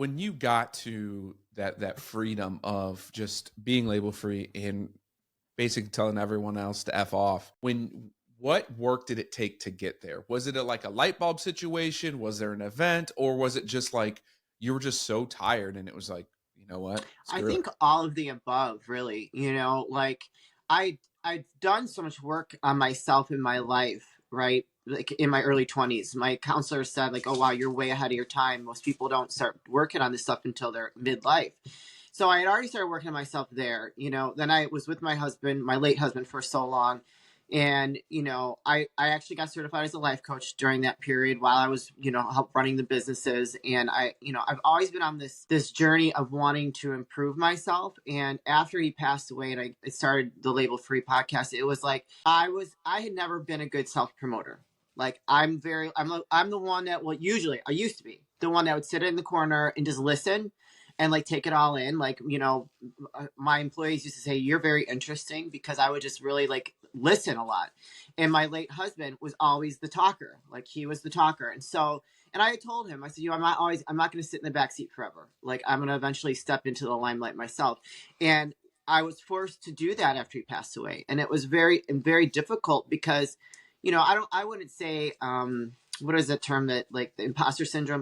When you got to that freedom of just being label free and basically telling everyone else to F off, what work did it take to get there? Was it like a light bulb situation? Was there an event, or was it just like you were just so tired and it was like, you know what? I Screw it. think all of the above, really. Like I've done so much work on myself in my life, right? Like in my early 20s, my counselor said, like, "Oh wow, you're way ahead of your time. Most people don't start working on this stuff until they're midlife." So I had already started working on myself there. Then I was with my husband, my late husband, for so long. And, I actually got certified as a life coach during that period while I was, help running the businesses. And I've always been on this journey of wanting to improve myself. And after he passed away and I started the Label Free podcast, it was like, I had never been a good self promoter. Like I'm the one that, well, usually I used to be the one that would sit in the corner and just listen and like take it all in. Like, my employees used to say, "You're very interesting," because I would just really like listen a lot. And my late husband was always the talker. Like he was the talker. And I had told him, I said, I'm not going to sit in the back seat forever. Like I'm going to eventually step into the limelight myself. And I was forced to do that after he passed away. And it was very, very difficult because, I wouldn't say, what is that term that like the imposter syndrome?